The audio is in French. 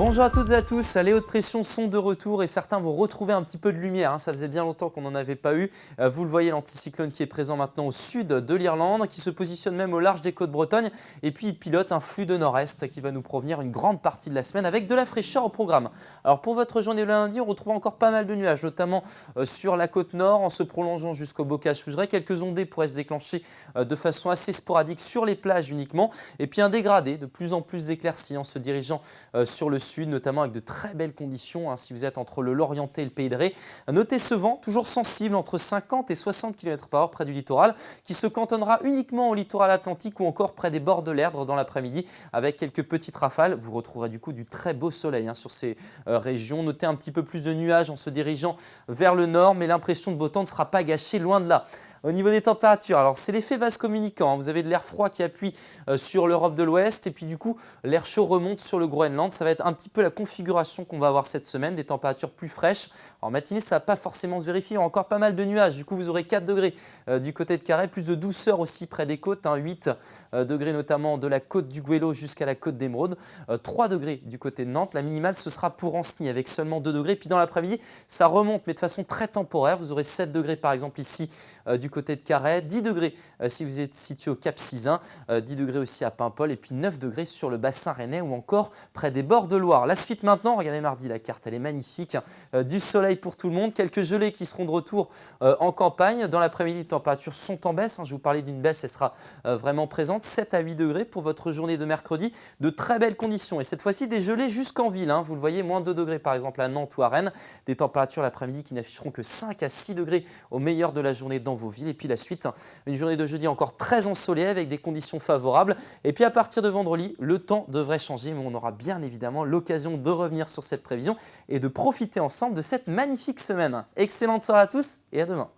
Bonjour à toutes et à tous, les hautes pressions sont de retour et certains vont retrouver un petit peu de lumière, ça faisait bien longtemps qu'on n'en avait pas eu. Vous le voyez, l'anticyclone qui est présent maintenant au sud de l'Irlande, qui se positionne même au large des côtes bretonnes et puis il pilote un flux de nord-est qui va nous provenir une grande partie de la semaine avec de la fraîcheur au programme. Alors pour votre journée de lundi, on retrouve encore pas mal de nuages, notamment sur la côte nord en se prolongeant jusqu'au bocage fuseray. Quelques ondées pourraient se déclencher de façon assez sporadique sur les plages uniquement et puis un dégradé de plus en plus éclairci en se dirigeant sur le sud, notamment avec de très belles conditions si vous êtes entre le Lorientais et le Pays de Ré. Notez ce vent toujours sensible entre 50 et 60 km/h près du littoral qui se cantonnera uniquement au littoral atlantique ou encore près des bords de l'Erdre dans l'après-midi avec quelques petites rafales. Vous retrouverez du coup du très beau soleil sur ces régions. Notez un petit peu plus de nuages en se dirigeant vers le nord, mais l'impression de beau temps ne sera pas gâchée, loin de là. Au niveau des températures, alors c'est l'effet vase communicant. Vous avez de l'air froid qui appuie sur l'Europe de l'Ouest et puis du coup l'air chaud remonte sur le Groenland. Ça va être un petit peu la configuration qu'on va avoir cette semaine, des températures plus fraîches. En matinée, ça ne va pas forcément se vérifier, il y aura encore pas mal de nuages. Du coup, vous aurez 4 degrés du côté de Carhaix, plus de douceur aussi près des côtes, 8 degrés notamment de la côte du Goëlo jusqu'à la côte d'Émeraude, 3 degrés du côté de Nantes. La minimale, ce sera pour Ancenis avec seulement 2 degrés. Puis dans l'après-midi, ça remonte mais de façon très temporaire. Vous aurez 7 degrés par exemple ici du côté de Carhaix, 10 degrés si vous êtes situé au Cap Sizun, 10 degrés aussi à Paimpol et puis 9 degrés sur le bassin rennais ou encore près des bords de Loire. La suite maintenant, regardez mardi, la carte elle est magnifique, du soleil pour tout le monde, quelques gelées qui seront de retour en campagne. Dans l'après-midi, les températures sont en baisse, je vous parlais d'une baisse, elle sera vraiment présente, 7 à 8 degrés pour votre journée de mercredi, de très belles conditions et cette fois-ci des gelées jusqu'en ville, vous le voyez, moins 2 degrés par exemple à Nantes ou à Rennes, des températures l'après-midi qui n'afficheront que 5 à 6 degrés au meilleur de la journée dans vos villes et puis la suite, une journée de jeudi encore très ensoleillée avec des conditions favorables. Et puis à partir de vendredi, le temps devrait changer, mais on aura bien évidemment l'occasion de revenir sur cette prévision et de profiter ensemble de cette magnifique semaine. Excellente soirée à tous et à demain.